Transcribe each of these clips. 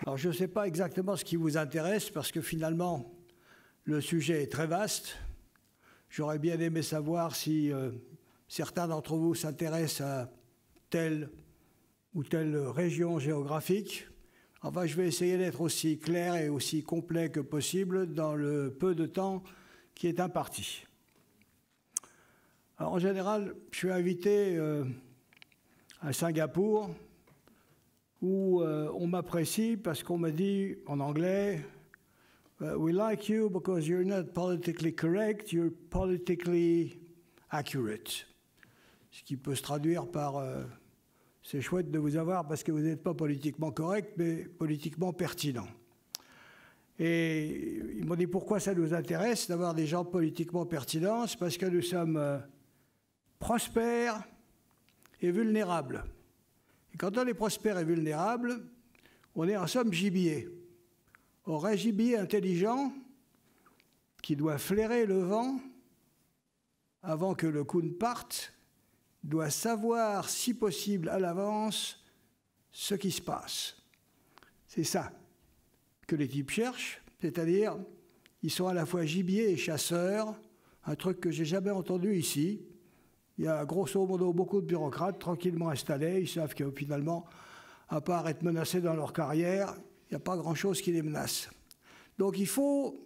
Alors je ne sais pas exactement ce qui vous intéresse parce que finalement le sujet est très vaste. J'aurais bien aimé savoir si certains d'entre vous s'intéressent à telle ou telle région géographique. Enfin, je vais essayer d'être aussi clair et aussi complet que possible dans le peu de temps qui est imparti. Alors, en général, je suis invité à Singapour où on m'apprécie parce qu'on me dit en anglais we like you because you're not politically correct, you're politically accurate. Ce qui peut se traduire par c'est chouette de vous avoir parce que vous n'êtes pas politiquement correct, mais politiquement pertinent. Et ils m'ont dit pourquoi ça nous intéresse d'avoir des gens politiquement pertinents, c'est parce que nous sommes prospères et vulnérables. Et quand on est prospère et vulnérable, on est en somme gibier. Or, un gibier intelligent qui doit flairer le vent avant que le coup ne parte, doit savoir, si possible, à l'avance, ce qui se passe. C'est ça que les types cherchent, c'est-à-dire, ils sont à la fois gibier et chasseurs, un truc que j'ai jamais entendu ici. Il y a grosso modo beaucoup de bureaucrates tranquillement installés, ils savent que finalement, à part être menacés dans leur carrière, il n'y a pas grand-chose qui les menace. Donc il faut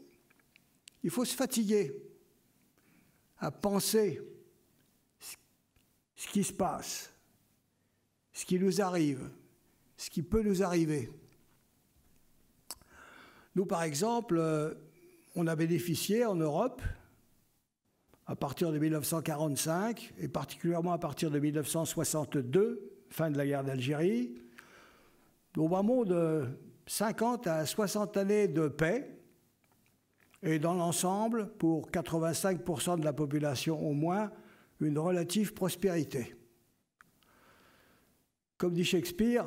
se fatiguer à penser ce qui se passe, ce qui nous arrive, ce qui peut nous arriver. Nous, par exemple, on a bénéficié en Europe, à partir de 1945, et particulièrement à partir de 1962, fin de la guerre d'Algérie, au moment de 50 à 60 années de paix, et dans l'ensemble, pour 85% de la population au moins, une relative prospérité. Comme dit Shakespeare,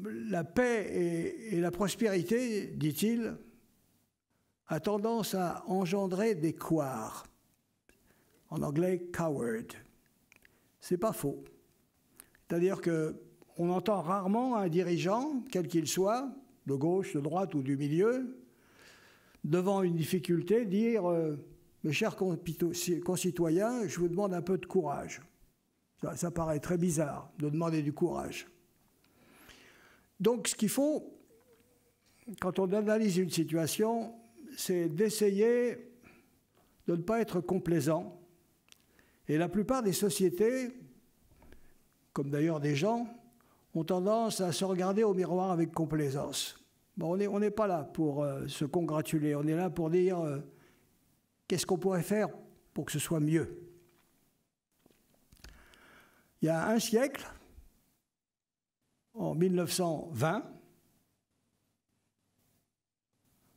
la paix et la prospérité, dit-il, a tendance à engendrer des couards. En anglais, coward. C'est pas faux. C'est-à-dire qu'on entend rarement un dirigeant, quel qu'il soit, de gauche, de droite ou du milieu, devant une difficulté, dire mes chers concitoyens, je vous demande un peu de courage. Ça paraît très bizarre de demander du courage. Donc, ce qu'il faut, quand on analyse une situation, c'est d'essayer de ne pas être complaisant. Et la plupart des sociétés, comme d'ailleurs des gens, ont tendance à se regarder au miroir avec complaisance. Bon, on n'est pas là pour se congratuler, on est là pour dire qu'est-ce qu'on pourrait faire pour que ce soit mieux. Il y a un siècle, en 1920,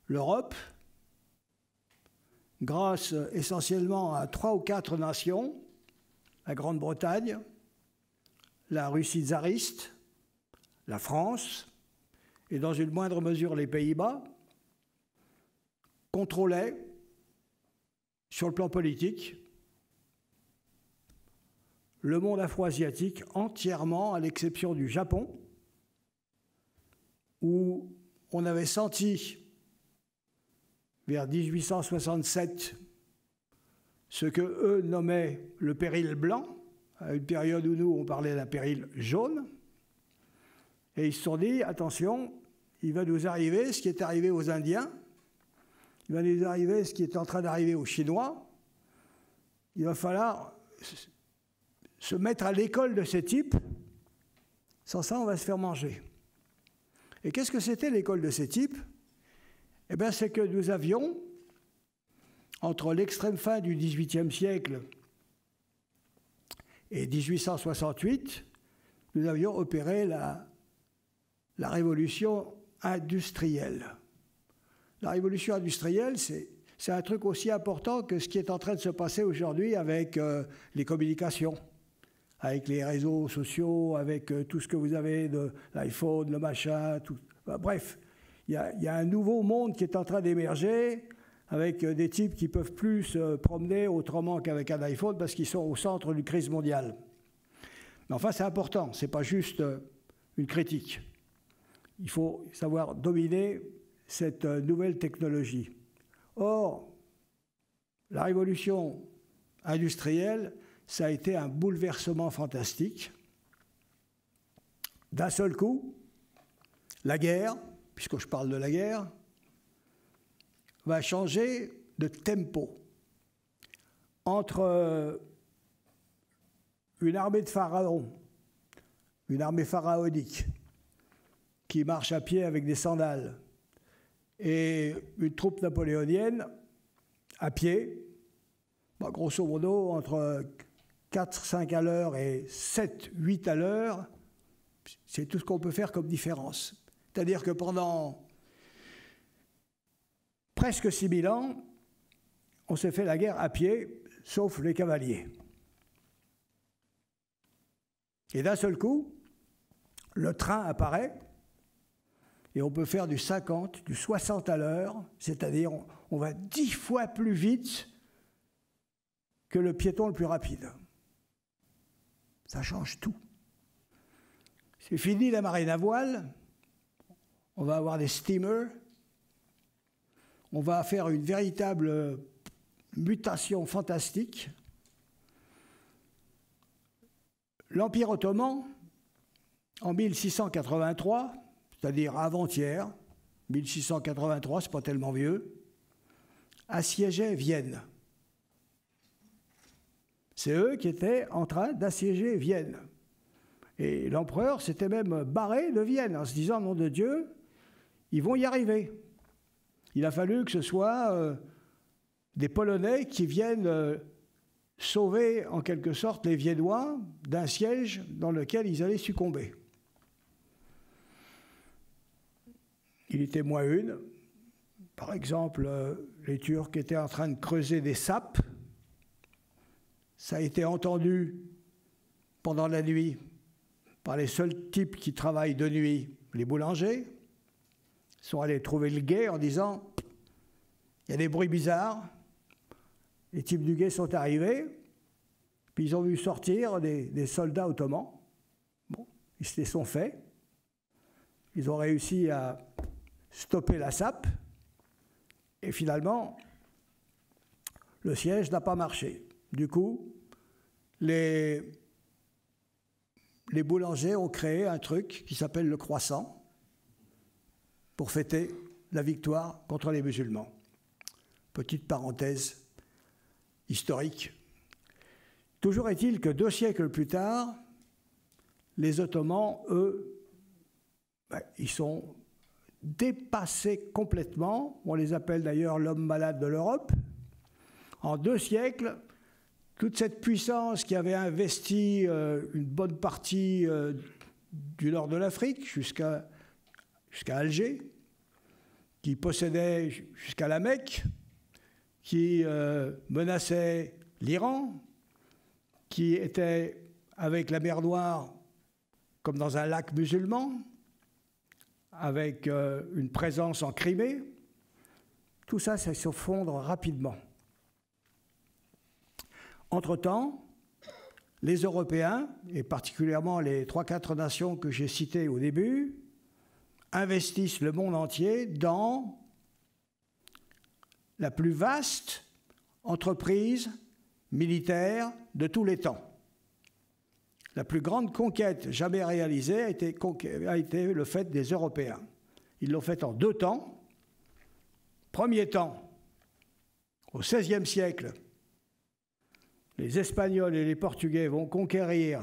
l'Europe, grâce essentiellement à 3 ou 4 nations, la Grande-Bretagne, la Russie tsariste, la France, et dans une moindre mesure les Pays-Bas, contrôlait, sur le plan politique, le monde afro-asiatique entièrement, à l'exception du Japon, où on avait senti, vers 1867, ce qu'eux nommaient le péril blanc, à une période où nous, on parlait d'un péril jaune, et ils se sont dit, attention, il va nous arriver ce qui est arrivé aux Indiens, il va nous arriver ce qui est en train d'arriver aux Chinois, il va falloir se mettre à l'école de ces types, sans ça, on va se faire manger. Et qu'est-ce que c'était l'école de ces types? Eh bien, c'est que nous avions, entre l'extrême fin du XVIIIe siècle et 1868, nous avions opéré la révolution industrielle. La révolution industrielle, c'est un truc aussi important que ce qui est en train de se passer aujourd'hui avec les communications, avec les réseaux sociaux, avec tout ce que vous avez de l'iPhone, le machin, tout. Bref, il y a un nouveau monde qui est en train d'émerger avec des types qui ne peuvent plus se promener autrement qu'avec un iPhone parce qu'ils sont au centre d'une crise mondiale. Mais enfin, c'est important, ce n'est pas juste une critique. il faut savoir dominer cette nouvelle technologie. Or, la révolution industrielle, ça a été un bouleversement fantastique. D'un seul coup, la guerre, puisque je parle de la guerre, va changer de tempo. Entre une armée de pharaons, une armée pharaonique, qui marche à pied avec des sandales, et une troupe napoléonienne à pied, bah, grosso modo entre 4-5 à l'heure et 7-8 à l'heure, c'est tout ce qu'on peut faire comme différence. C'est-à-dire que pendant presque 6000 ans, on s'est fait la guerre à pied, sauf les cavaliers. Et d'un seul coup, le train apparaît, et on peut faire du 50, du 60 à l'heure, c'est-à-dire on va 10 fois plus vite que le piéton le plus rapide. Ça change tout. C'est fini la marine à voile, on va avoir des steamers, on va faire une véritable mutation fantastique. L'Empire ottoman, en 1683, c'est-à-dire avant-hier, 1683, c'est pas tellement vieux, assiégeait Vienne. C'est eux qui étaient en train d'assiéger Vienne. Et l'empereur s'était même barré de Vienne en se disant, nom de Dieu, ils vont y arriver. Il a fallu que ce soit des Polonais qui viennent sauver en quelque sorte les Viennois d'un siège dans lequel ils allaient succomber. Il était moins une. Par exemple, les Turcs étaient en train de creuser des sapes. Ça a été entendu pendant la nuit par les seuls types qui travaillent de nuit, les boulangers. Ils sont allés trouver le guet en disant « il y a des bruits bizarres ». Les types du guet sont arrivés, puis ils ont vu sortir des soldats ottomans. Bon, ils se les sont faits. Ils ont réussi à stopper la sape, et finalement, le siège n'a pas marché. Du coup, les boulangers ont créé un truc qui s'appelle le croissant pour fêter la victoire contre les musulmans. Petite parenthèse historique. Toujours est-il que 2 siècles plus tard, les Ottomans, eux, ils sont dépassés complètement. On les appelle d'ailleurs l'homme malade de l'Europe. En 2 siècles, toute cette puissance qui avait investi une bonne partie du nord de l'Afrique jusqu'à Alger, qui possédait jusqu'à la Mecque, qui menaçait l'Iran, qui était avec la mer Noire comme dans un lac musulman, avec une présence en Crimée, tout ça, ça s'effondre rapidement. Entre-temps, les Européens, et particulièrement les 3-4 nations que j'ai citées au début, investissent le monde entier dans la plus vaste entreprise militaire de tous les temps. La plus grande conquête jamais réalisée a été le fait des Européens. Ils l'ont fait en 2 temps. Premier temps, au XVIe siècle, les Espagnols et les Portugais vont conquérir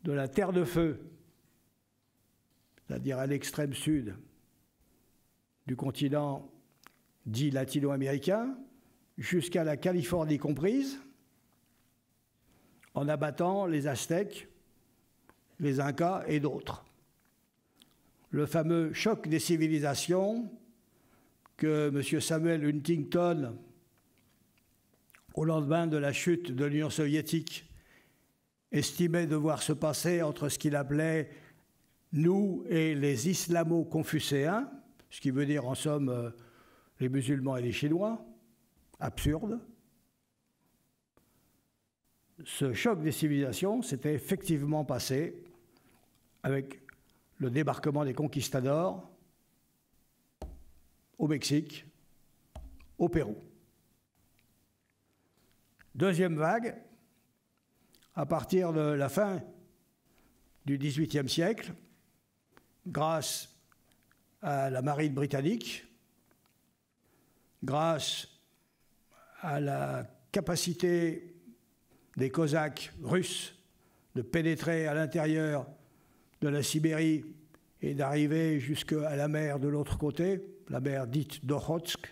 de la Terre de Feu, c'est-à-dire à l'extrême sud du continent dit latino-américain, jusqu'à la Californie comprise, en abattant les Aztèques, les Incas et d'autres. Le fameux choc des civilisations que M. Samuel Huntington, au lendemain de la chute de l'Union soviétique, estimait devoir se passer entre ce qu'il appelait nous et les islamo-confucéens, ce qui veut dire en somme les musulmans et les Chinois, absurde. Ce choc des civilisations s'était effectivement passé avec le débarquement des conquistadors au Mexique, au Pérou. Deuxième vague, à partir de la fin du XVIIIe siècle, grâce à la marine britannique, grâce à la capacité des Cosaques russes de pénétrer à l'intérieur de la Sibérie et d'arriver jusqu'à la mer de l'autre côté, la mer dite d'Okhotsk,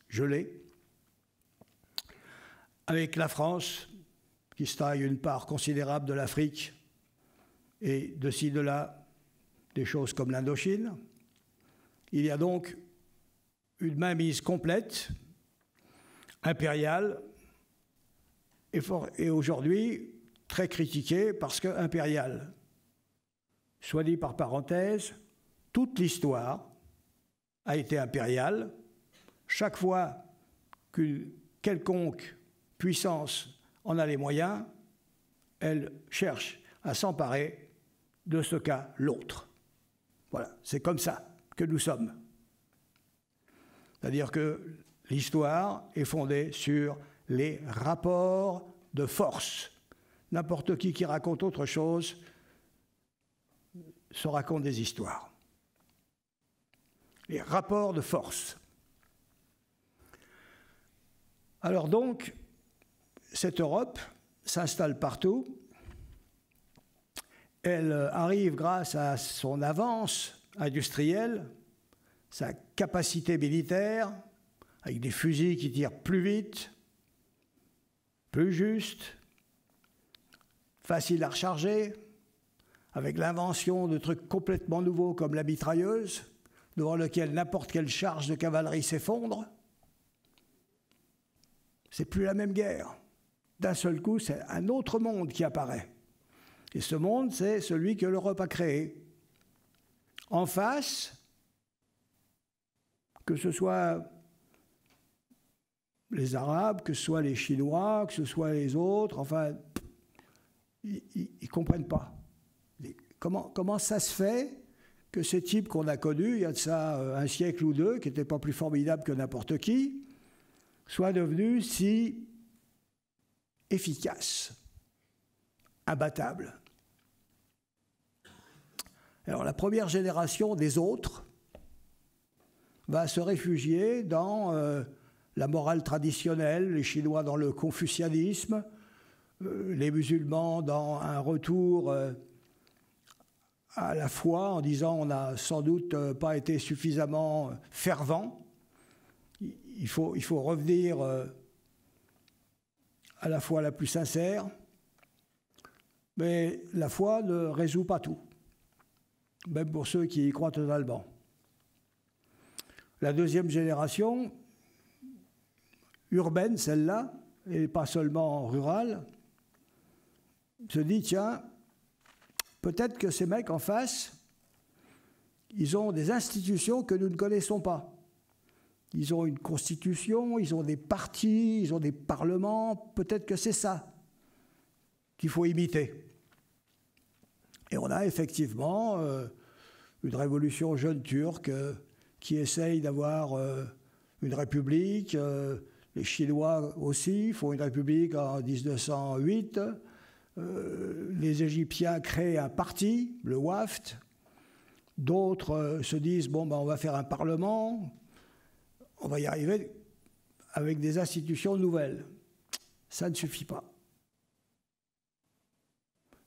gelée, avec la France, qui se taille une part considérable de l'Afrique et de ci, de là, des choses comme l'Indochine. Il y a donc une mainmise complète, impériale, et aujourd'hui très critiquée parce que impériale. Soit dit par parenthèse, toute l'histoire a été impériale. Chaque fois qu'une quelconque puissance en a les moyens, elle cherche à s'emparer de ce qu'a l'autre. Voilà, c'est comme ça que nous sommes. C'est-à-dire que l'histoire est fondée sur les rapports de force. N'importe qui raconte autre chose se raconte des histoires. Les rapports de force. Alors donc, cette Europe s'installe partout. Elle arrive grâce à son avance industrielle, sa capacité militaire, avec des fusils qui tirent plus vite, plus juste, facile à recharger, avec l'invention de trucs complètement nouveaux comme la mitrailleuse, devant lequel n'importe quelle charge de cavalerie s'effondre. C'est plus la même guerre. D'un seul coup, c'est un autre monde qui apparaît. Et ce monde, c'est celui que l'Europe a créé. En face, que ce soit les Arabes, que ce soit les Chinois, que ce soit les autres, enfin, ils ne comprennent pas. Comment ça se fait que ces types qu'on a connus, il y a de ça un siècle ou deux, qui n'étaient pas plus formidables que n'importe qui, soient devenus si efficaces, imbattables. Alors la première génération des autres va se réfugier dans la morale traditionnelle, les Chinois dans le confucianisme, les musulmans dans un retour à la foi en disant on n'a sans doute pas été suffisamment fervent. Il faut revenir à la foi la plus sincère, mais la foi ne résout pas tout, même pour ceux qui y croient totalement. La deuxième génération, urbaine celle-là, et pas seulement rurale, se dit tiens, peut-être que ces mecs en face, ils ont des institutions que nous ne connaissons pas. Ils ont une constitution, ils ont des partis, ils ont des parlements, peut-être que c'est ça qu'il faut imiter. Et on a effectivement une révolution jeune turque qui essaye d'avoir une république. Les Chinois aussi font une république en 1908. Les Égyptiens créent un parti, le WAFT. D'autres se disent, bon, ben, on va faire un parlement, on va y arriver avec des institutions nouvelles. Ça ne suffit pas.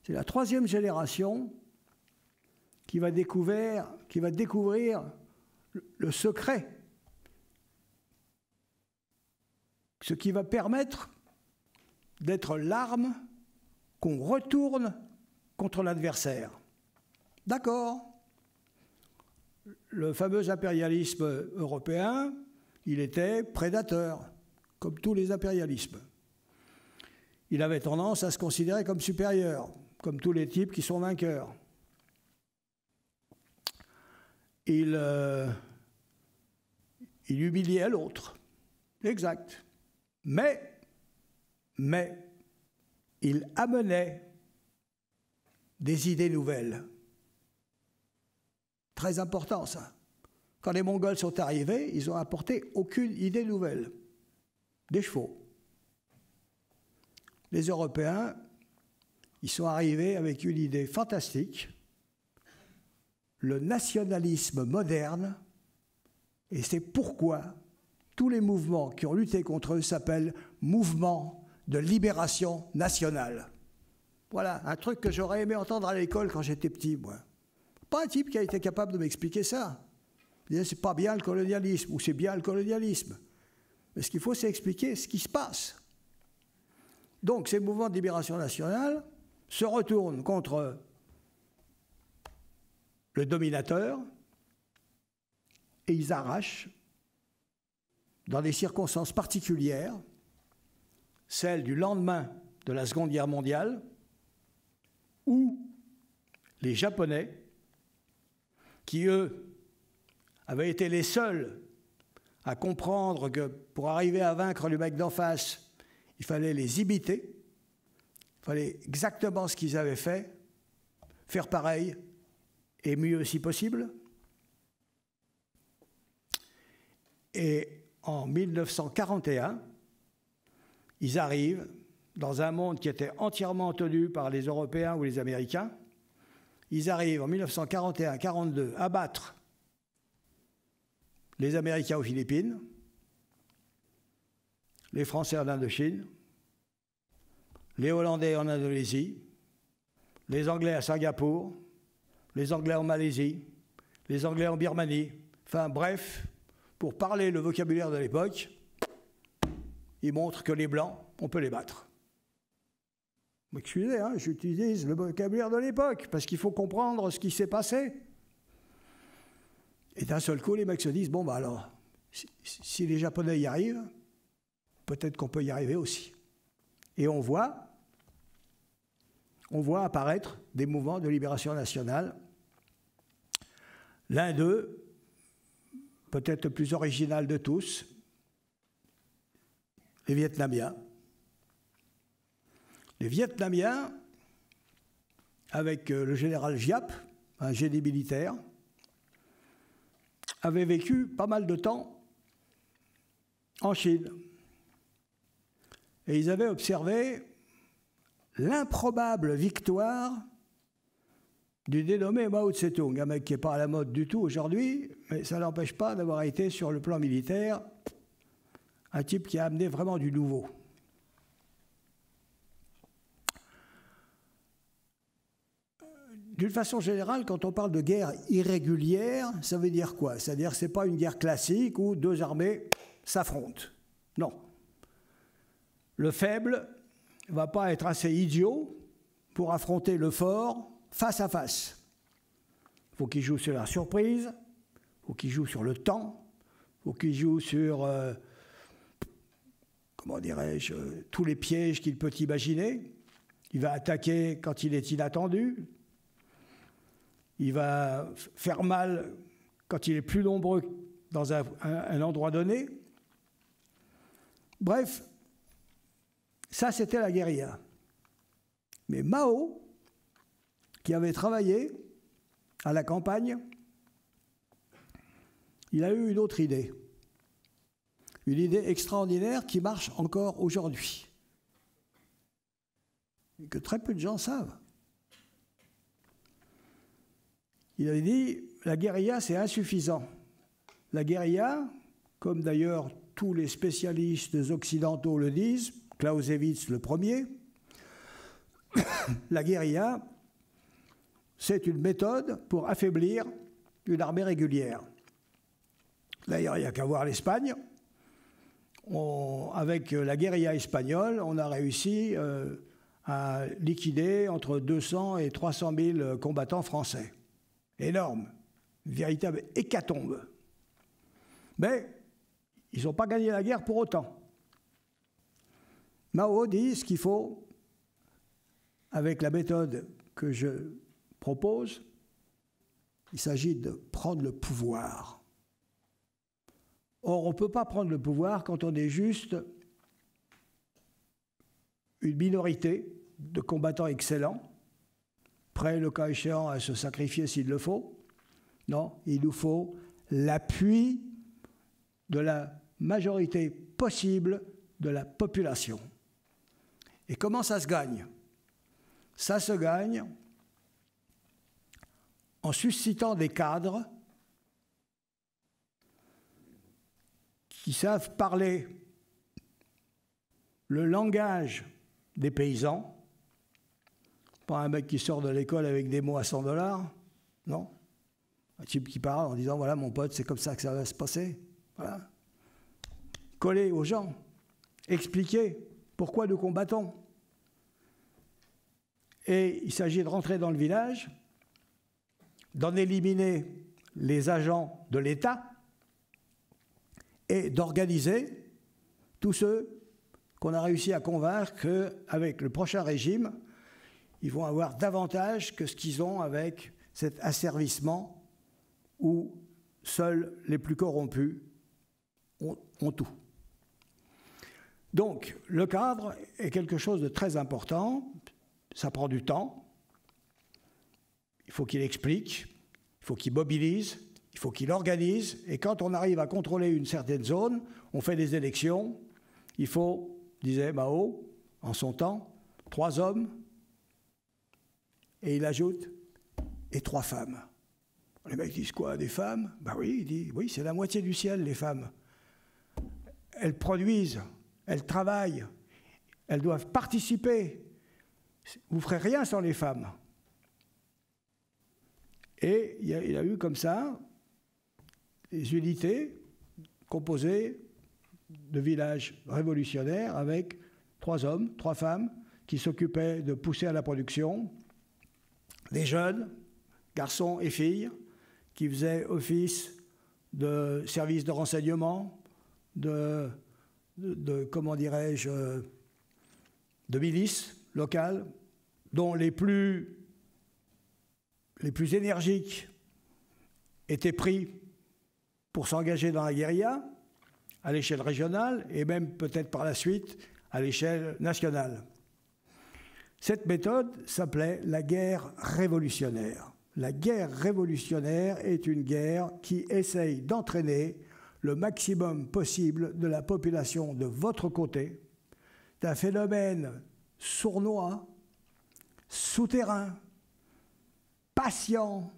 C'est la troisième génération qui va découvrir le secret, ce qui va permettre d'être l'arme qu'on retourne contre l'adversaire. D'accord. Le fameux impérialisme européen, il était prédateur, comme tous les impérialismes. Il avait tendance à se considérer comme supérieur, comme tous les types qui sont vainqueurs. Il humiliait l'autre. Exact. Mais il amenait des idées nouvelles. Très important, ça. Quand les Mongols sont arrivés, ils n'ont apporté aucune idée nouvelle. Des chevaux. Les Européens, ils sont arrivés avec une idée fantastique, le nationalisme moderne, et c'est pourquoi tous les mouvements qui ont lutté contre eux s'appellent mouvements de libération nationale. Voilà, un truc que j'aurais aimé entendre à l'école quand j'étais petit, moi. Pas un type qui a été capable de m'expliquer ça. C'est pas bien le colonialisme, ou c'est bien le colonialisme. Mais ce qu'il faut, c'est expliquer ce qui se passe. Donc, ces mouvements de libération nationale se retournent contre le dominateur et ils arrachent, dans des circonstances particulières, celles du lendemain de la Seconde Guerre mondiale, où les Japonais, qui eux avaient été les seuls à comprendre que pour arriver à vaincre le mec d'en face, il fallait les imiter, il fallait exactement ce qu'ils avaient fait, faire pareil, et mieux si possible. Et en 1941, ils arrivent dans un monde qui était entièrement tenu par les Européens ou les Américains. Ils arrivent en 1941-42 à battre les Américains aux Philippines, les Français en Indochine, les Hollandais en Indonésie, les Anglais à Singapour, les Anglais en Malaisie, les Anglais en Birmanie. Enfin bref, pour parler le vocabulaire de l'époque, ils montrent que les Blancs, on peut les battre. Excusez, hein, j'utilise le vocabulaire de l'époque, parce qu'il faut comprendre ce qui s'est passé. Et d'un seul coup, les mecs se disent, bon, bah alors, si les Japonais y arrivent, peut-être qu'on peut y arriver aussi. Et on voit apparaître des mouvements de libération nationale. L'un d'eux, peut-être le plus original de tous, les Vietnamiens. Les Vietnamiens, avec le général Giap, un génie militaire, avaient vécu pas mal de temps en Chine. Et ils avaient observé l'improbable victoire du dénommé Mao Tse-tung, un mec qui n'est pas à la mode du tout aujourd'hui, mais ça n'empêche pas d'avoir été, sur le plan militaire, un type qui a amené vraiment du nouveau. D'une façon générale, quand on parle de guerre irrégulière, ça veut dire quoi? C'est-à-dire que ce n'est pas une guerre classique où deux armées s'affrontent. Non. Le faible ne va pas être assez idiot pour affronter le fort face à face. Il faut qu'il joue sur la surprise, il faut qu'il joue sur le temps, il faut qu'il joue sur, comment dirais-je, tous les pièges qu'il peut imaginer. Il va attaquer quand il est inattendu. Il va faire mal quand il est plus nombreux dans un endroit donné. Bref, ça c'était la guérilla. Mais Mao, qui avait travaillé à la campagne, il a eu une autre idée. Une idée extraordinaire qui marche encore aujourd'hui. Et que très peu de gens savent. Il avait dit, la guérilla, c'est insuffisant. La guérilla, comme d'ailleurs tous les spécialistes occidentaux le disent, Clausewitz le premier, la guérilla, c'est une méthode pour affaiblir une armée régulière. D'ailleurs, il n'y a qu'à voir l'Espagne. Avec la guérilla espagnole, on a réussi à liquider entre 200 et 300 000 combattants français. Énorme, une véritable hécatombe. Mais ils n'ont pas gagné la guerre pour autant. Mao dit ce qu'il faut, avec la méthode que je propose, il s'agit de prendre le pouvoir. Or, on ne peut pas prendre le pouvoir quand on est juste une minorité de combattants excellents, prêts, le cas échéant, à se sacrifier s'il le faut. Non, il nous faut l'appui de la majorité possible de la population. Et comment ça se gagne? Ça se gagne en suscitant des cadres qui savent parler le langage des paysans, pas un mec qui sort de l'école avec des mots à 100 $, non. Un type qui parle en disant, voilà mon pote, c'est comme ça que ça va se passer. Voilà. Coller aux gens, expliquer pourquoi nous combattons. Et il s'agit de rentrer dans le village, d'en éliminer les agents de l'État et d'organiser tous ceux qu'on a réussi à convaincre qu'avec le prochain régime, ils vont avoir davantage que ce qu'ils ont avec cet asservissement où seuls les plus corrompus ont tout. Donc, le cadre est quelque chose de très important, ça prend du temps, il faut qu'il explique, il faut qu'il mobilise, il faut qu'il organise, et quand on arrive à contrôler une certaine zone, on fait des élections, il faut, disait Mao, en son temps, 3 hommes, et il ajoute, et 3 femmes. Les mecs disent quoi, des femmes? Ben oui, il dit, oui, c'est la moitié du ciel, les femmes. Elles produisent, elles travaillent, elles doivent participer. Vous ne ferez rien sans les femmes. Et il y a eu comme ça des unités composées de villages révolutionnaires avec 3 hommes, 3 femmes qui s'occupaient de pousser à la production, des jeunes, garçons et filles, qui faisaient office de service de renseignement, de comment dirais-je, de milices locales, dont les plus énergiques étaient pris pour s'engager dans la guérilla, à l'échelle régionale, et même peut-être par la suite à l'échelle nationale. Cette méthode s'appelait la guerre révolutionnaire. La guerre révolutionnaire est une guerre qui essaye d'entraîner le maximum possible de la population de votre côté, d'un phénomène sournois, souterrain, patient,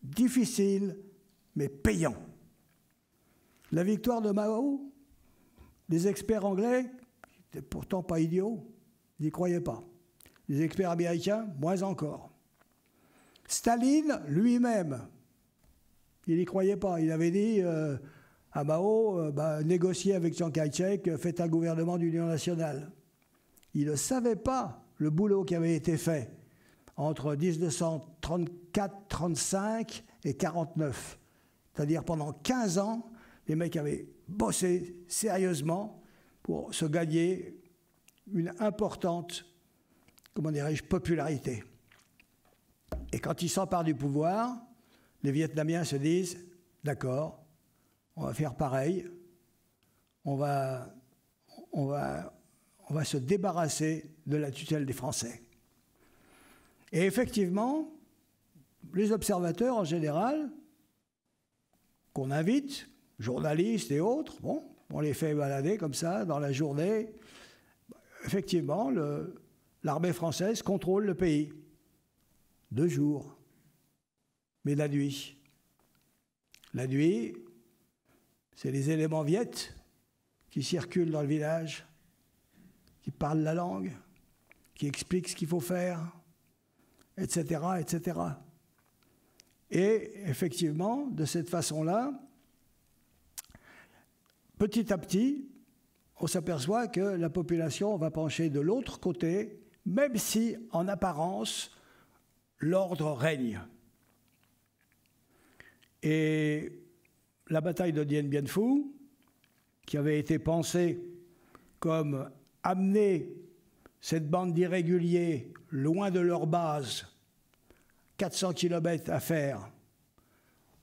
difficile, mais payant. La victoire de Mao, les experts anglais, qui n'étaient pourtant pas idiots, n'y croyaient pas. Les experts américains, moins encore. Staline, lui-même, il n'y croyait pas. Il avait dit à Mao, négociez avec Chiang Kai-shek, faites un gouvernement d'union nationale. Il ne savait pas le boulot qui avait été fait entre 1934, 1935 et 1949. C'est-à-dire pendant 15 ans, les mecs avaient bossé sérieusement pour se gagner une importante, comment dirais-je, popularité. Et quand ils s'emparent du pouvoir, les Vietnamiens se disent, d'accord, on va faire pareil, on va se débarrasser de la tutelle des Français. Et effectivement, les observateurs en général, qu'on invite, journalistes et autres, bon, on les fait balader comme ça dans la journée. Effectivement, l'armée française contrôle le pays. 2 jours. Mais la nuit, c'est les éléments viettes qui circulent dans le village, qui parlent la langue, qui expliquent ce qu'il faut faire, etc., etc. Et effectivement, de cette façon-là, petit à petit, on s'aperçoit que la population va pencher de l'autre côté, même si, en apparence, l'ordre règne. Et la bataille de Dien Bien Phu, qui avait été pensée comme amener cette bande d'irréguliers loin de leur base, 400 km à faire,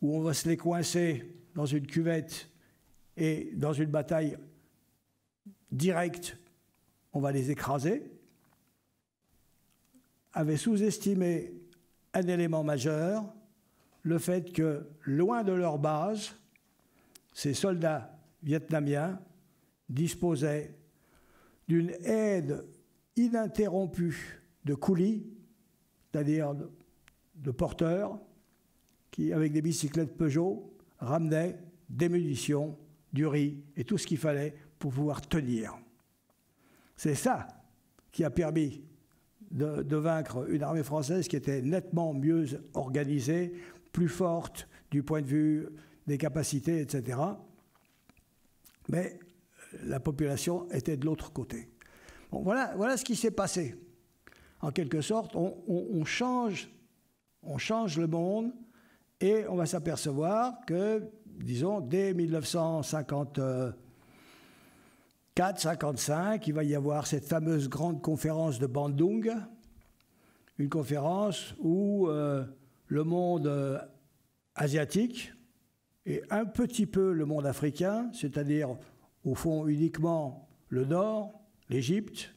où on va se les coincer dans une cuvette et dans une bataille directe, on va les écraser, avait sous-estimé un élément majeur, le fait que, loin de leur base, ces soldats vietnamiens disposaient d'une aide ininterrompue de coulis, c'est-à-dire de porteurs, qui, avec des bicyclettes Peugeot, ramenaient des munitions, du riz et tout ce qu'il fallait pour pouvoir tenir. C'est ça qui a permis de vaincre une armée française qui était nettement mieux organisée, plus forte du point de vue des capacités, etc. Mais la population était de l'autre côté. Bon, voilà ce qui s'est passé. En quelque sorte, on change le monde et on va s'apercevoir que, disons, dès 1954-55, il va y avoir cette fameuse grande conférence de Bandung, une conférence où le monde asiatique et un petit peu le monde africain, c'est-à-dire au fond uniquement le Nord, l'Égypte,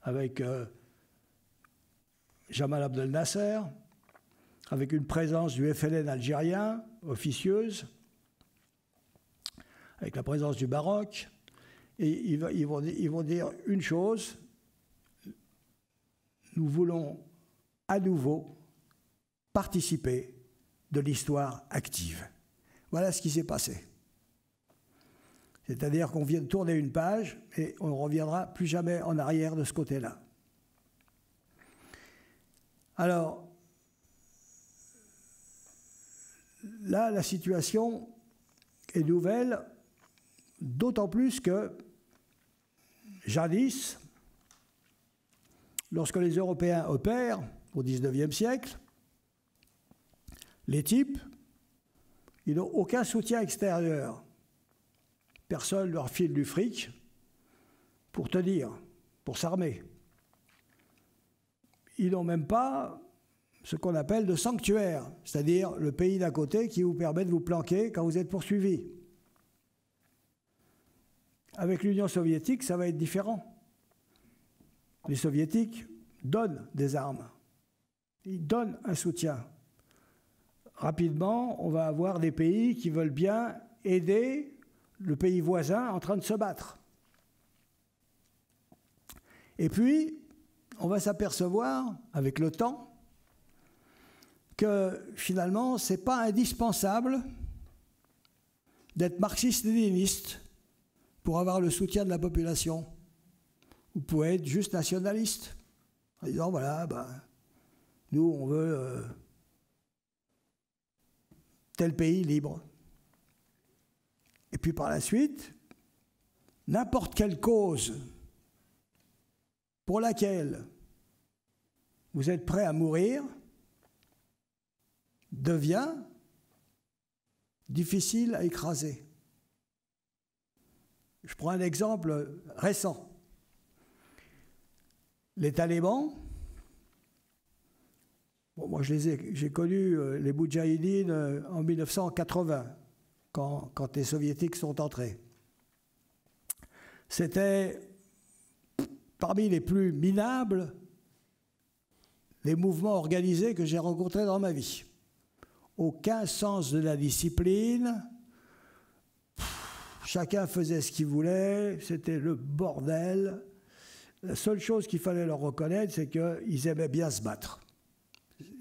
avec Jamal Abdel Nasser, avec une présence du FLN algérien, officieuse, avec la présence du Maroc, et ils vont dire une chose: nous voulons à nouveau participer de l'histoire active. Voilà ce qui s'est passé. C'est-à-dire qu'on vient de tourner une page et on ne reviendra plus jamais en arrière de ce côté-là. Alors, là, la situation est nouvelle, d'autant plus que, jadis, lorsque les Européens opèrent, au XIXe siècle, les types, ils n'ont aucun soutien extérieur. Personne ne leur file du fric pour tenir, pour s'armer. Ils n'ont même pas ce qu'on appelle de sanctuaire, c'est-à-dire le pays d'à côté qui vous permet de vous planquer quand vous êtes poursuivi. Avec l'Union soviétique, ça va être différent. Les soviétiques donnent des armes. Ils donnent un soutien. Rapidement, on va avoir des pays qui veulent bien aider le pays voisin en train de se battre. Et puis, on va s'apercevoir, avec le temps, que finalement, ce n'est pas indispensable d'être marxiste-léniniste pour avoir le soutien de la population. Vous pouvez être juste nationaliste, en disant, voilà, nous, on veut tel pays libre. Et puis par la suite, n'importe quelle cause pour laquelle vous êtes prêt à mourir devient difficile à écraser. Je prends un exemple récent. Les talibans, bon, moi j'ai connu les Moudjahidines en 1980, quand les soviétiques sont entrés. C'était parmi les plus minables des mouvements organisés que j'ai rencontrés dans ma vie. Aucun sens de la discipline, chacun faisait ce qu'il voulait, c'était le bordel. La seule chose qu'il fallait leur reconnaître, c'est qu'ils aimaient bien se battre.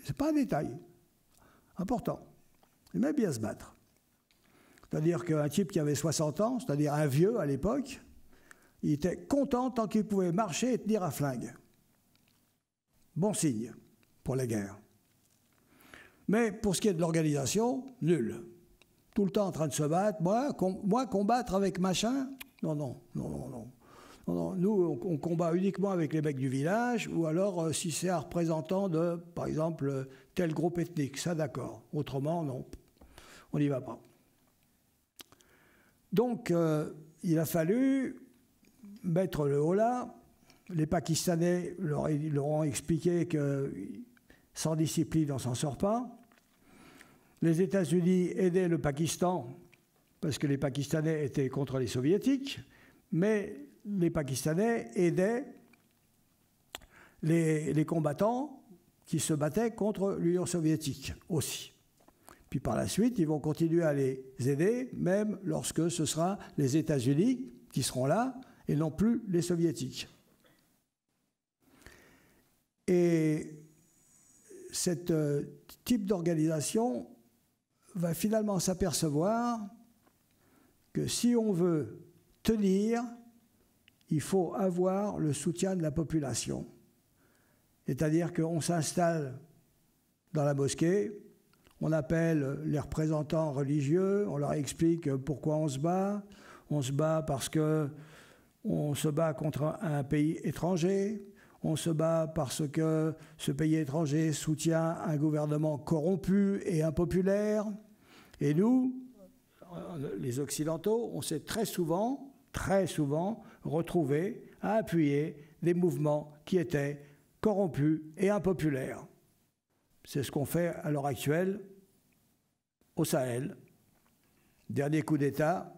C'est pas un détail important. Ils aimaient bien se battre. C'est-à-dire qu'un type qui avait 60 ans, c'est-à-dire un vieux à l'époque, il était content tant qu'il pouvait marcher et tenir un flingue. Bon signe pour la guerre. Mais pour ce qui est de l'organisation, nul. Tout le temps en train de se battre. Moi combattre avec machin, non. Nous, on combat uniquement avec les mecs du village, ou alors si c'est un représentant de, par exemple, tel groupe ethnique, ça d'accord. Autrement, non, on n'y va pas. Donc, il a fallu mettre le holà. Les Pakistanais leur ont expliqué que sans discipline, on ne s'en sort pas. Les États-Unis aidaient le Pakistan parce que les Pakistanais étaient contre les Soviétiques, mais les Pakistanais aidaient les combattants qui se battaient contre l'Union soviétique aussi. Puis par la suite, ils vont continuer à les aider, même lorsque ce sera les États-Unis qui seront là, et non plus les Soviétiques. Et ce type d'organisation va finalement s'apercevoir que si on veut tenir, il faut avoir le soutien de la population. C'est-à-dire qu'on s'installe dans la mosquée, on appelle les représentants religieux, on leur explique pourquoi on se bat. On se bat parce qu'on se bat contre un pays étranger. On se bat parce que ce pays étranger soutient un gouvernement corrompu et impopulaire. Et nous, les Occidentaux, on s'est très souvent retrouvés à appuyer des mouvements qui étaient corrompus et impopulaires. C'est ce qu'on fait à l'heure actuelle au Sahel. Dernier coup d'État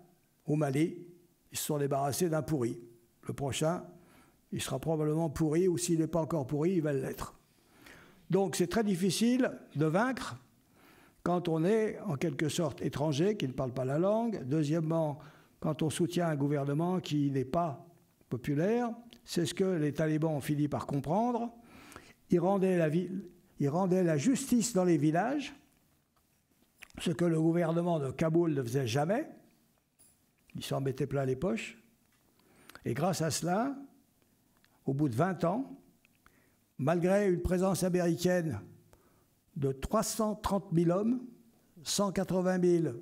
au Mali, ils se sont débarrassés d'un pourri. Le prochain, il sera probablement pourri, ou s'il n'est pas encore pourri, il va l'être. Donc c'est très difficile de vaincre quand on est en quelque sorte étranger, qui ne parle pas la langue. Deuxièmement, quand on soutient un gouvernement qui n'est pas populaire. C'est ce que les talibans ont fini par comprendre. Ils rendaient la justice dans les villages, ce que le gouvernement de Kaboul ne faisait jamais. Ils s'en mettaient plein les poches. Et grâce à cela, au bout de 20 ans, malgré une présence américaine de 330 000 hommes, 180 000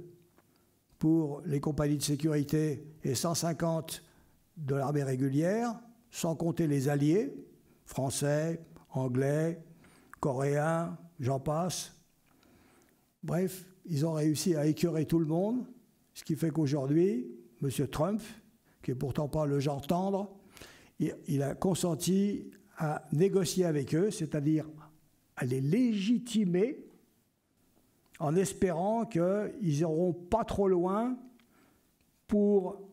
pour les compagnies de sécurité et 150 de l'armée régulière, sans compter les alliés, français, anglais, coréens, j'en passe. Bref, ils ont réussi à écœurer tout le monde, ce qui fait qu'aujourd'hui, M. Trump, qui n'est pourtant pas le genre tendre, il a consenti à négocier avec eux, c'est-à-dire à les légitimer en espérant qu'ils n'iront pas trop loin pour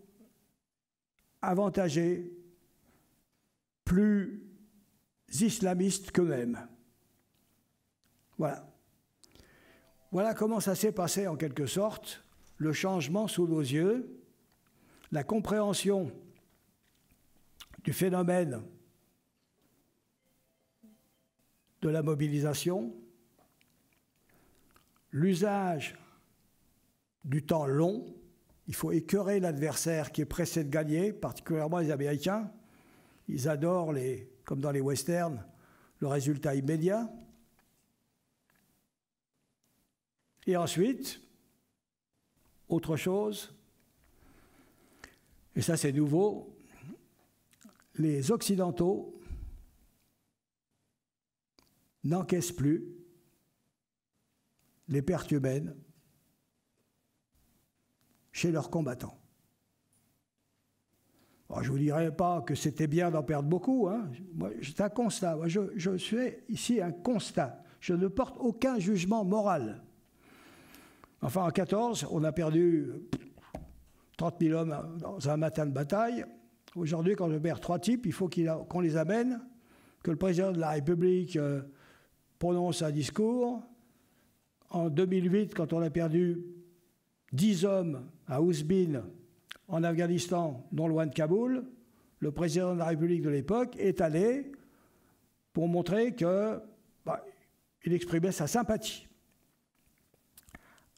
avantager plus islamistes qu'eux-mêmes. Voilà. Voilà comment ça s'est passé en quelque sorte, le changement sous nos yeux, la compréhension du phénomène de la mobilisation, l'usage du temps long. Il faut écœurer l'adversaire qui est pressé de gagner, particulièrement les Américains. Ils adorent, comme dans les westerns, le résultat immédiat. Et ensuite, autre chose, et ça c'est nouveau, les Occidentaux n'encaissent plus les pertes humaines chez leurs combattants. Alors, je ne vous dirais pas que c'était bien d'en perdre beaucoup, hein. C'est un constat. Moi, je fais ici un constat. Je ne porte aucun jugement moral. Enfin, en 1914, on a perdu 30 000 hommes dans un matin de bataille. Aujourd'hui, quand je perds 3 types, il faut qu'on les amène, que le président de la République prononce un discours. En 2008, quand on a perdu 10 hommes à Ouzbin, en Afghanistan, non loin de Kaboul, le président de la République de l'époque est allé pour montrer qu'il exprimait sa sympathie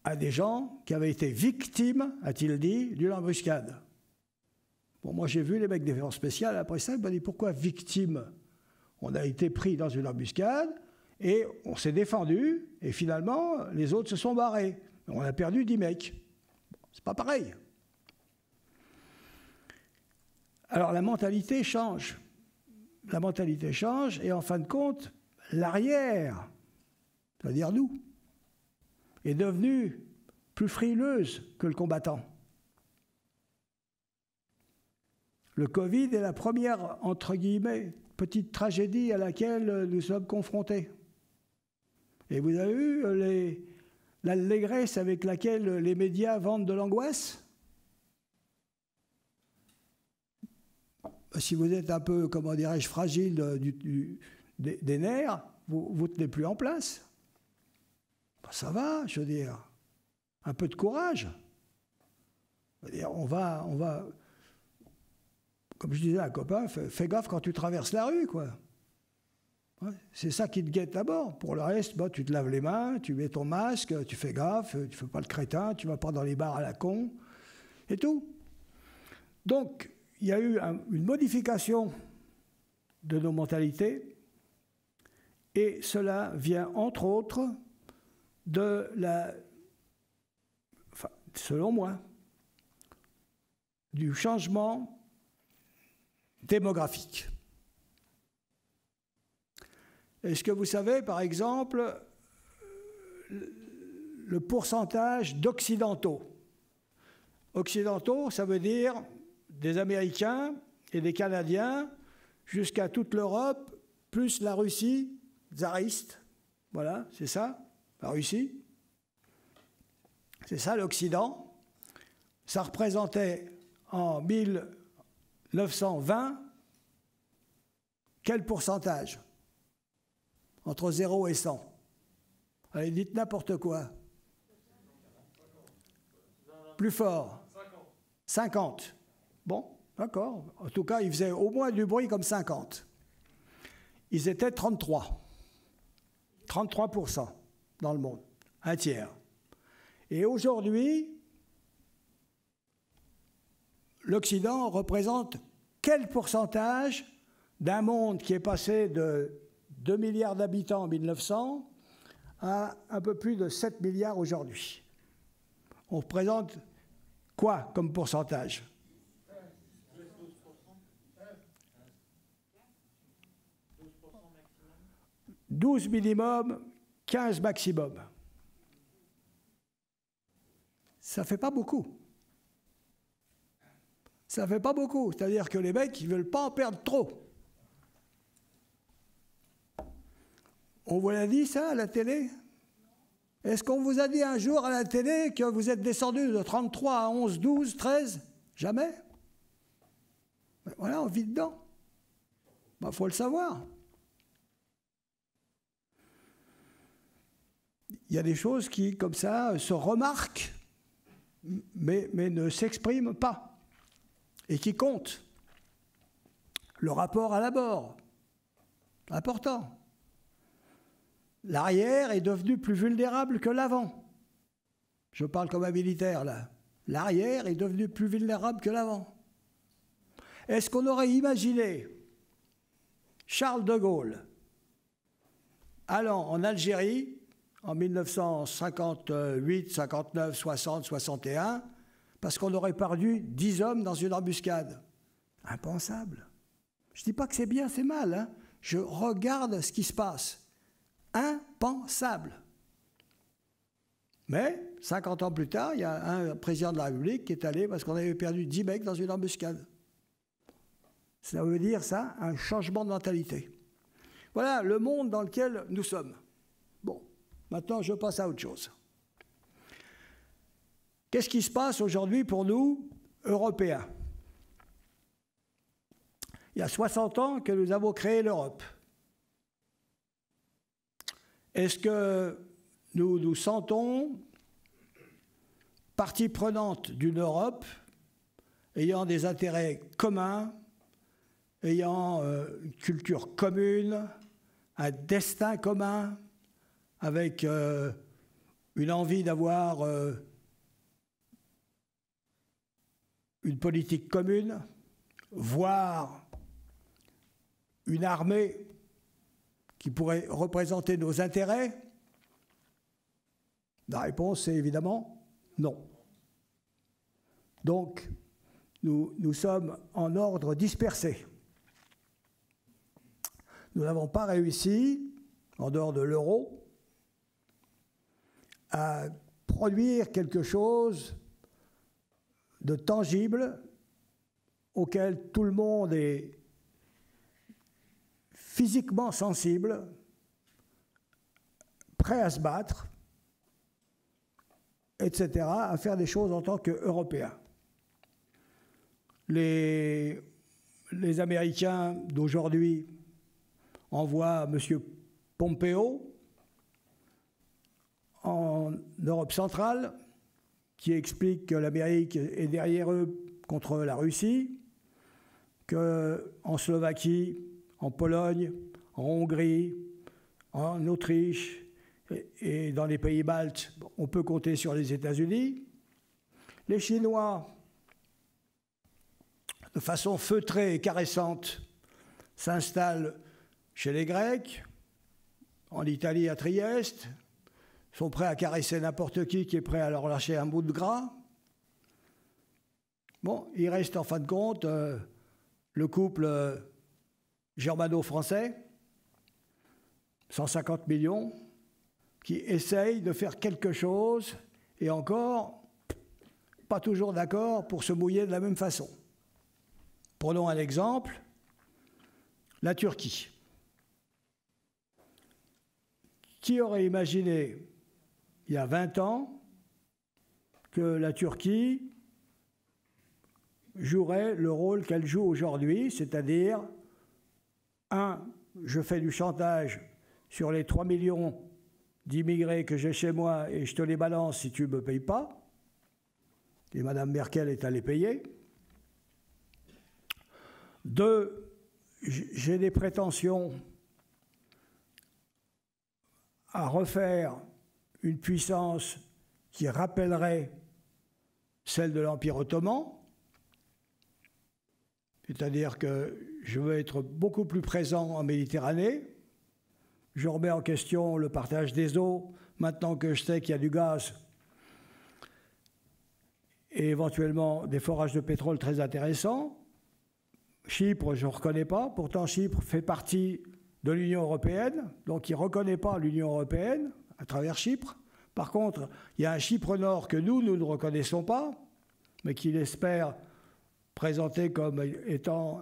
à des gens qui avaient été victimes, a-t-il dit, d'une embuscade. Bon, moi j'ai vu les mecs des forces spéciales, après ça, ils m'ont dit pourquoi victime? On a été pris dans une embuscade et on s'est défendu et finalement les autres se sont barrés. On a perdu 10 mecs. Bon, c'est pas pareil. Alors la mentalité change. La mentalité change et en fin de compte, l'arrière, c'est-à-dire nous, est devenue plus frileuse que le combattant. Le Covid est la première, entre guillemets, petite tragédie à laquelle nous sommes confrontés. Et vous avez vu l'allégresse avec laquelle les médias vendent de l'angoisse? Si vous êtes un peu, comment dirais-je, fragile des nerfs, vous ne tenez plus en place. Ben, ça va, je veux dire. Un peu de courage. Je veux dire, on va, comme je disais à un copain, fais gaffe quand tu traverses la rue, quoi. Ouais, c'est ça qui te guette d'abord. Pour le reste, bah, tu te laves les mains, tu mets ton masque, tu fais gaffe, tu ne fais pas le crétin, tu ne vas pas dans les bars à la con, et tout. Donc, il y a eu une modification de nos mentalités, et cela vient, entre autres, de enfin, selon moi, du changement démographique. Est-ce que vous savez, par exemple, le pourcentage d'occidentaux? Occidentaux, ça veut dire des Américains et des Canadiens jusqu'à toute l'Europe, plus la Russie tsariste. Voilà, c'est ça, la Russie. C'est ça l'Occident. Ça représentait en 1920 quel pourcentage? Entre 0 et 100. Allez, dites n'importe quoi. Plus fort. 50. Bon, d'accord. En tout cas, ils faisaient au moins du bruit comme 50. Ils étaient 33. 33% dans le monde. Un tiers. Et aujourd'hui, l'Occident représente quel pourcentage d'un monde qui est passé de 2 milliards d'habitants en 1900 à un peu plus de 7 milliards aujourd'hui. On représente quoi comme pourcentage? 12 minimum, 15 maximum. Ça ne fait pas beaucoup. Ça ne fait pas beaucoup. C'est-à-dire que les mecs, ils ne veulent pas en perdre trop. On vous l'a dit ça à la télé? Est-ce qu'on vous a dit un jour à la télé que vous êtes descendu de 33 à 11, 12, 13? Jamais. Ben voilà, on vit dedans. Ben, faut le savoir. Il y a des choses qui, comme ça, se remarquent, mais ne s'expriment pas, et qui comptent. Le rapport à l'abord, important. L'arrière est devenu plus vulnérable que l'avant. Je parle comme un militaire, là. L'arrière est devenu plus vulnérable que l'avant. Est-ce qu'on aurait imaginé Charles de Gaulle allant en Algérie en 1958, 59, 60, 61, parce qu'on aurait perdu 10 hommes dans une embuscade? Impensable. Je ne dis pas que c'est bien, c'est mal, hein. Je regarde ce qui se passe. Impensable. Mais, 50 ans plus tard, il y a un président de la République qui est allé parce qu'on avait perdu 10 mecs dans une embuscade. Ça veut dire, ça, un changement de mentalité. Voilà le monde dans lequel nous sommes. Bon, maintenant, je passe à autre chose. Qu'est-ce qui se passe aujourd'hui pour nous, Européens? Il y a 60 ans que nous avons créé l'Europe. Est-ce que nous nous sentons partie prenante d'une Europe ayant des intérêts communs, ayant une culture commune, un destin commun, avec une envie d'avoir une politique commune, voire une armée qui pourrait représenter nos intérêts? La réponse est évidemment non. Donc, nous sommes en ordre dispersé. Nous n'avons pas réussi, en dehors de l'euro, à produire quelque chose de tangible auquel tout le monde est physiquement sensible, prêt à se battre, etc., à faire des choses en tant qu'Européens. Les Américains d'aujourd'hui envoient M. Pompeo en Europe centrale, qui explique que l'Amérique est derrière eux contre la Russie, qu'en Slovaquie, en Pologne, en Hongrie, en Autriche et dans les pays baltes, on peut compter sur les États-Unis. Les Chinois, de façon feutrée et caressante, s'installent chez les Grecs, en Italie à Trieste, sont prêts à caresser n'importe qui est prêt à leur lâcher un bout de gras. Bon, il reste en fin de compte le couple germano-français, 150 millions, qui essayent de faire quelque chose, et encore, pas toujours d'accord pour se mouiller de la même façon. Prenons un exemple, la Turquie. Qui aurait imaginé, il y a 20 ans, que la Turquie jouerait le rôle qu'elle joue aujourd'hui, c'est-à-dire, je fais du chantage sur les 3 millions d'immigrés que j'ai chez moi et je te les balance si tu ne me payes pas. Et Mme Merkel est allée payer. 2, j'ai des prétentions à refaire une puissance qui rappellerait celle de l'Empire ottoman, c'est-à-dire que je veux être beaucoup plus présent en Méditerranée. Je remets en question le partage des eaux, maintenant que je sais qu'il y a du gaz et éventuellement des forages de pétrole très intéressants. Chypre, je ne reconnais pas, pourtant Chypre fait partie de l'Union européenne, donc il ne reconnaît pas l'Union européenne à travers Chypre. Par contre, il y a un Chypre Nord que nous ne reconnaissons pas, mais qu'il espère présenter comme étant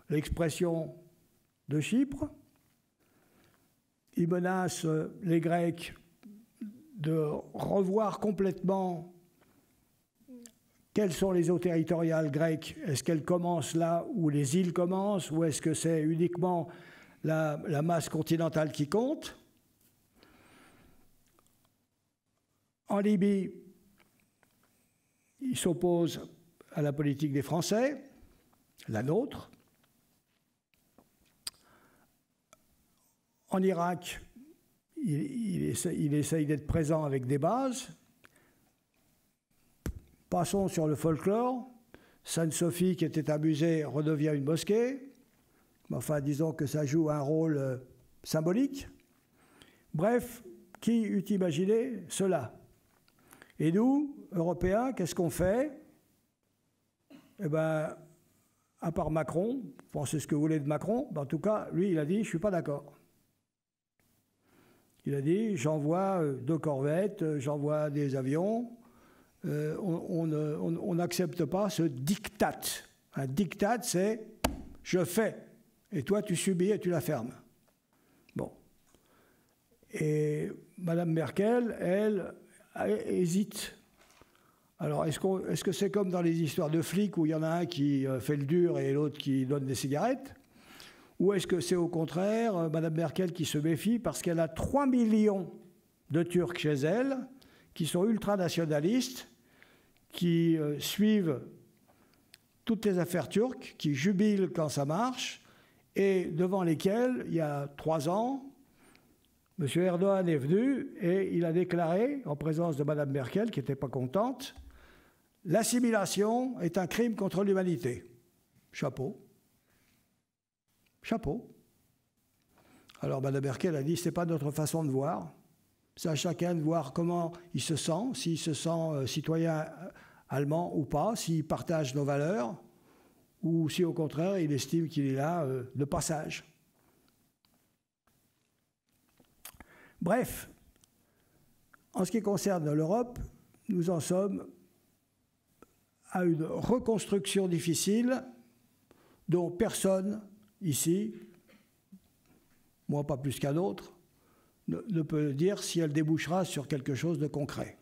l'expression de Chypre. Il menace les Grecs de revoir complètement quelles sont les eaux territoriales grecques. Est-ce qu'elles commencent là où les îles commencent, ou est-ce que c'est uniquement la masse continentale qui compte? En Libye, il s'oppose à la politique des Français, la nôtre. En Irak, il essaye d'être présent avec des bases. Passons sur le folklore. Sainte-Sophie, qui était un musée, redevient une mosquée. Enfin, disons que ça joue un rôle symbolique. Bref, qui eût imaginé cela? Et nous, Européens, qu'est-ce qu'on fait? Eh bien, à part Macron, pensez ce que vous voulez de Macron, en tout cas, lui, il a dit, je ne suis pas d'accord. Il a dit, j'envoie 2 corvettes, j'envoie des avions, on n'accepte pas ce diktat. Un diktat, c'est je fais, et toi tu subis et tu la fermes. Bon. Et Mme Merkel, elle, hésite. Alors, est-ce que c'est comme dans les histoires de flics où il y en a un qui fait le dur et l'autre qui donne des cigarettes? Ou est-ce que c'est au contraire Mme Merkel qui se méfie parce qu'elle a 3 millions de Turcs chez elle qui sont ultranationalistes, qui suivent toutes les affaires turques, qui jubilent quand ça marche, et devant lesquelles, il y a 3 ans, M. Erdogan est venu et il a déclaré, en présence de Mme Merkel, qui n'était pas contente, « L'assimilation est un crime contre l'humanité. » Chapeau. Chapeau. Alors Mme Merkel a dit, ce n'est pas notre façon de voir. C'est à chacun de voir comment il se sent, s'il se sent citoyen allemand ou pas, s'il partage nos valeurs, ou si au contraire il estime qu'il est là de passage. Bref, en ce qui concerne l'Europe, nous en sommes à une reconstruction difficile dont personne ici, moi pas plus qu'un autre, ne peut dire si elle débouchera sur quelque chose de concret.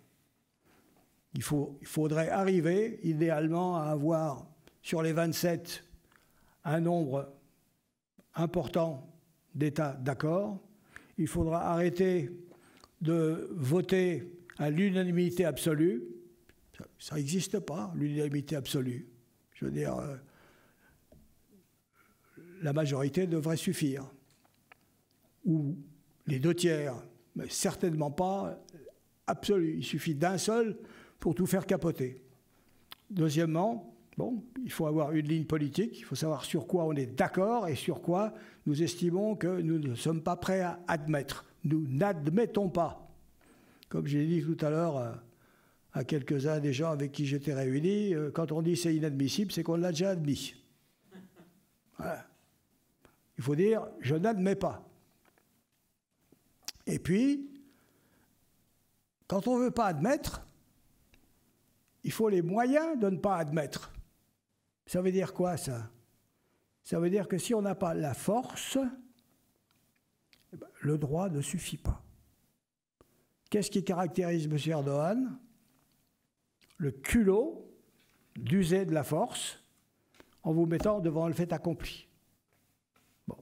Il faudrait arriver, idéalement, à avoir sur les 27 un nombre important d'États d'accord. Il faudra arrêter de voter à l'unanimité absolue. Ça n'existe pas, l'unanimité absolue. Je veux dire, la majorité devrait suffire. Ou les 2/3, mais certainement pas absolu. Il suffit d'un seul pour tout faire capoter. Deuxièmement, bon, il faut avoir une ligne politique, il faut savoir sur quoi on est d'accord et sur quoi nous estimons que nous ne sommes pas prêts à admettre. Nous n'admettons pas. Comme j'ai dit tout à l'heure à quelques-uns des gens avec qui j'étais réuni, quand on dit c'est inadmissible, c'est qu'on l'a déjà admis. Voilà. Il faut dire je n'admets pas. Et puis, quand on ne veut pas admettre, il faut les moyens de ne pas admettre. Ça veut dire quoi, ça? Ça veut dire que si on n'a pas la force, le droit ne suffit pas. Qu'est-ce qui caractérise M. Erdogan? Le culot d'user de la force en vous mettant devant le fait accompli. Bon.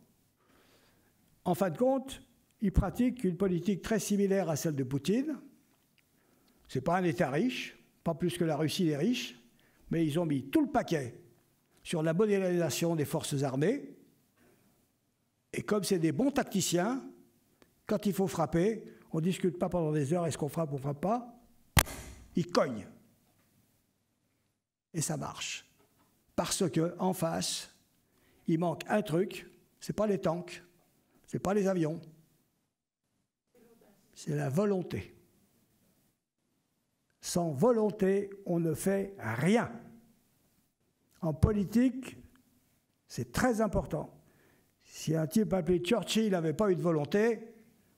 En fin de compte, il pratique une politique très similaire à celle de Poutine. Ce n'est pas un État riche, pas plus que la Russie est riche, mais ils ont mis tout le paquet sur la modernisation des forces armées. Et comme c'est des bons tacticiens, quand il faut frapper, on ne discute pas pendant des heures, est-ce qu'on frappe ou on ne frappe pas? Ils cognent. Et ça marche. Parce qu'en face, il manque un truc, ce n'est pas les tanks, ce n'est pas les avions, c'est la volonté. Sans volonté, on ne fait rien. En politique, c'est très important. Si un type appelé Churchill n'avait pas eu de volonté,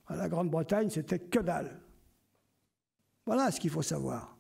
à la Grande-Bretagne, c'était que dalle. Voilà ce qu'il faut savoir.